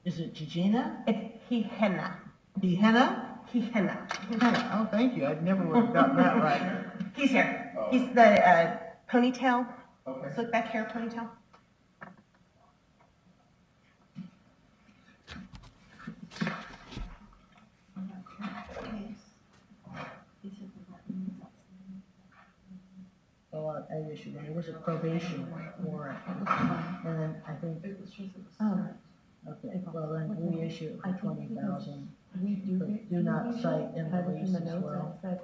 Is it Gigina? It's Hihenna. Gehenna? Hihenna. Gehenna. Oh, thank you. I never would have gotten that right. He's here. He's the ponytail. Okay. Slick back hair ponytail. Oh, I issued it. It was a probation warrant. And then I think, Oh, okay, well, then we issue it I for think 20,000. we do But get. do not cite in the Had it lease in the as notes well. that said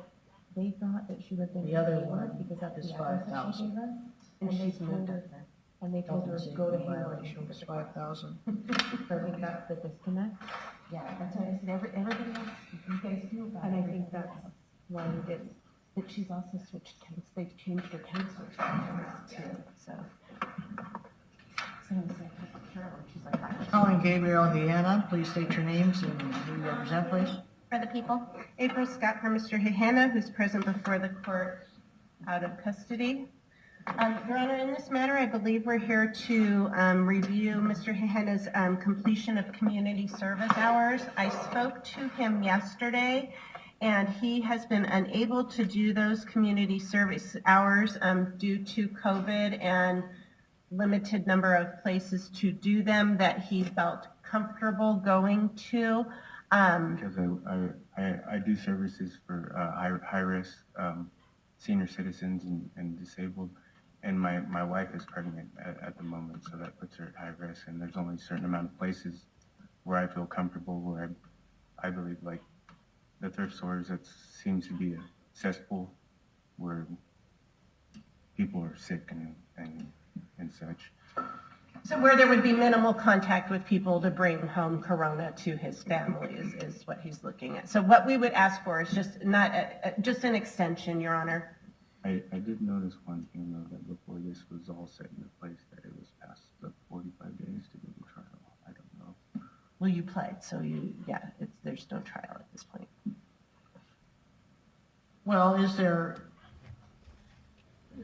they thought that she lived in The other Hayward one because that's is the address that she 5,000. gave us. and And they she's told moved her, up there. and they told her to Safety go to Hayward. violation was 5,000. So I think that's the disconnect. Yeah, that's what I said. Everybody else, you guys do about And I it. think that's why we did. But she's also switched counts. They've changed her counselors too. So. Someone said, Carolyn, she's like, I was Calling Gabriel and Deanna, please state your names and who you represent, please. For the people. April Scott for Mr. Hihenna, who's present before the court out of custody. Your Honor, in this matter, I believe we're here to review Mr. Hihenna's completion of community service hours. I spoke to him yesterday, and he has been unable to do those community service hours due to COVID and limited number of places to do them that he felt comfortable going to. Because I do services for high risk senior citizens and disabled, and my wife is pregnant at the moment, so that puts her at high risk. And there's only a certain amount of places where I feel comfortable, where I believe, like the thrift stores, that seems to be a cesspool where people are sick and such. So where there would be minimal contact with people to bring home corona to his family is what he's looking at. So what we would ask for is just not, just an extension, Your Honor. I did notice one thing, though, that before this was all set into place, that it was past the 45 days to go to trial. I don't know. Well, you played, so there's no trial at this point. Well, is there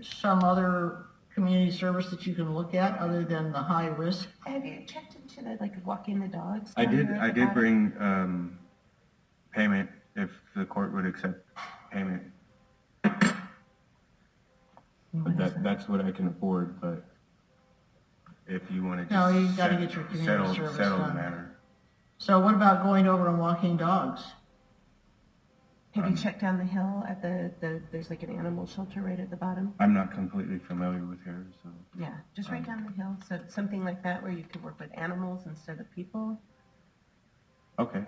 some other community service that you can look at other than the high risk? Have you checked into the, like, walking the dogs? I did down there at the bottom? bring payment, if the court would accept payment. But that's what I can afford, but if you want to No, just you gotta get your community service settle the done. matter. So what about going over and walking dogs? Have you checked down the hill at there's like an animal shelter right at the bottom? I'm not completely familiar with her, so. Yeah, just right down the hill. So something like that where you could work with animals instead of people. Okay,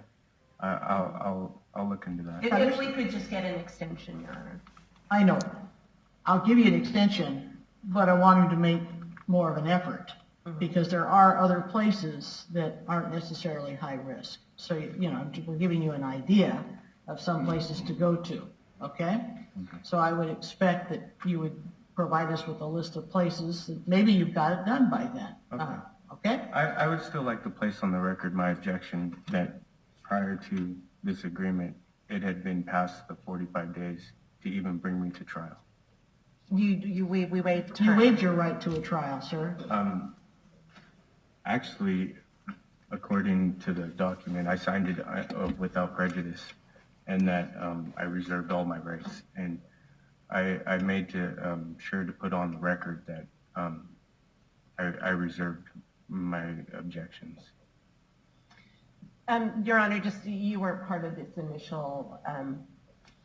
I'll look into that. If we could just get an extension, Your Honor. I know, I'll give you an extension, but I want him to make more of an effort, because there are other places that aren't necessarily high risk. So, we're giving you an idea of some places to go to, okay? So I would expect that you would provide us with a list of places, that maybe you've got it done by then. Okay. Okay? I would still like to place on the record my objection that prior to this agreement, it had been past the 45 days to even bring me to trial. We waived You time. waived your right to a trial, sir. Actually, according to the document, I signed it without prejudice, and that I reserved all my rights. And I made sure to put on the record that I reserved my objections. Your Honor, just you weren't part of this initial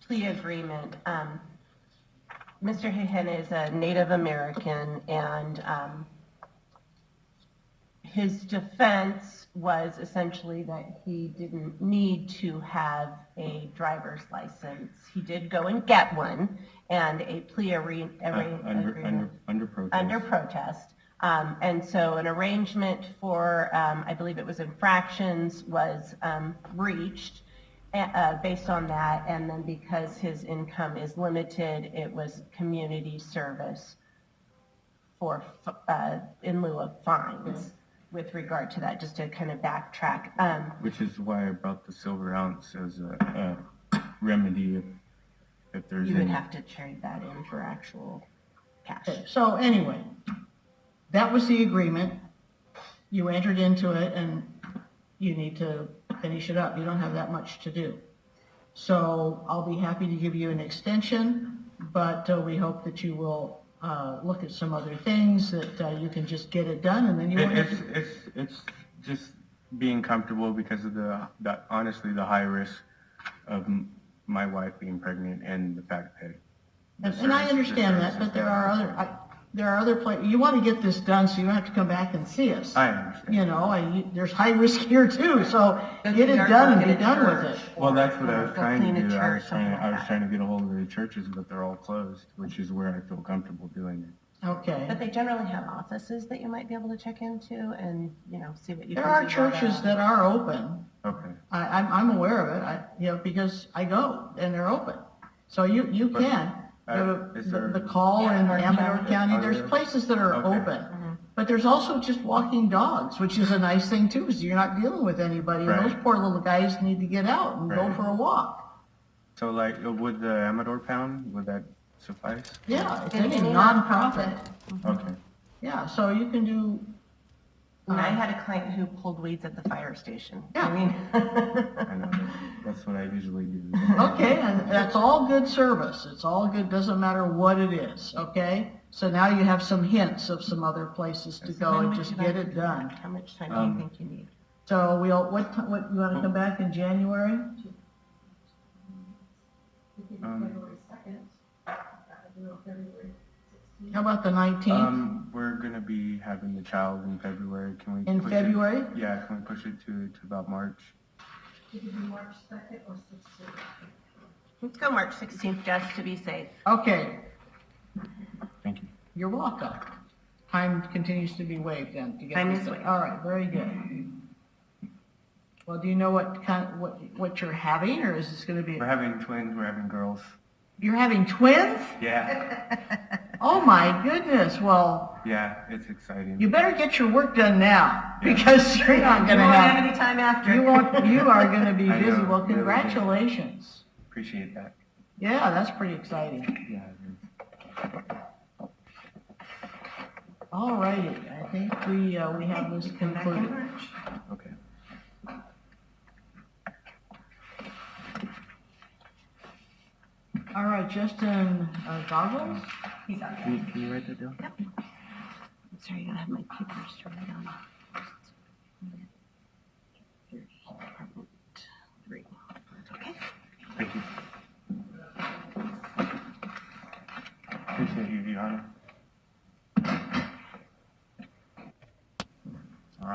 plea agreement. Mr. Hihenna is a Native American, and his defense was essentially that he didn't need to have a driver's license. He did go and get one, and a plea agreement Under protest. under protest. And so an arrangement for, I believe it was infractions, was reached based on that. And then because his income is limited, it was community service for in lieu of fines with regard to that, just to kind of backtrack. Which is why I brought the silver ounce as a remedy if there's You would any. have to trade that in for actual cash. Okay, so anyway, that was the agreement. You entered into it, and you need to finish it up. You don't have that much to do. So I'll be happy to give you an extension, but we hope that you will look at some other things, that you can just get it done, and then you won't have to. It's just being comfortable because of honestly, the high risk of my wife being pregnant and the fact that. And I understand that, but there are other places. You want to get this done, so you don't have to come back and see us. I understand. You know, there's high risk here too, so get it done and be done with it. Well, that's what I was Or trying to clean a do. church, something like I was that. trying to get a hold of the churches, but they're all closed, which is where I feel comfortable doing it. Okay. But they generally have offices that you might be able to check into and, see what you can There are do churches about that are open. Okay. I'm aware of it, because I go and they're open. So you But, can go is to there- the call in Amador County. Are There's there? places that are Okay. open. But there's also just walking dogs, which is a nice thing too, because you're not dealing with anybody. And those Right. poor little guys need to get out and go Right. for a walk. So like, would the Amador Pound, would that suffice? Yeah, it's Any any nonprofit. Okay. Yeah, so you can do, And I had a client who pulled weeds at the fire station. Yeah. I mean. I know, that's what I usually do. okay, and that's all good service. It's all good, doesn't matter what it is, okay? So now you have some hints of some other places to go and just get it done. How much time do you think you need? So what, you want to come back in January? How about the 19th? We're gonna be having the child in February. Can we? In push February? It? Yeah, can we push it to about March? Let's go March 16th, just to be safe. Okay, Thank you. you're welcome. Time continues to be waived then. To get Time this is done. waived. All right, very good. Well, do you know what you're having, or is this going to be? We're having twins. We're having girls. You're having twins? Yeah. Oh my goodness, well, Yeah, it's exciting. you better get your work done now, Yeah. because you're not You gonna won't have have, any time after. you are gonna be I busy. know, Well, really busy. congratulations. Appreciate that. Yeah, that's pretty exciting. Yeah. it is. All righty, I think we have this Come back in concluded. March. Okay. All right, Justin, Goggles? He's out there. Can you write that down? I'm sorry, I don't have my papers to write on. Department 3. Okay. Thank you. Appreciate you, Gianna.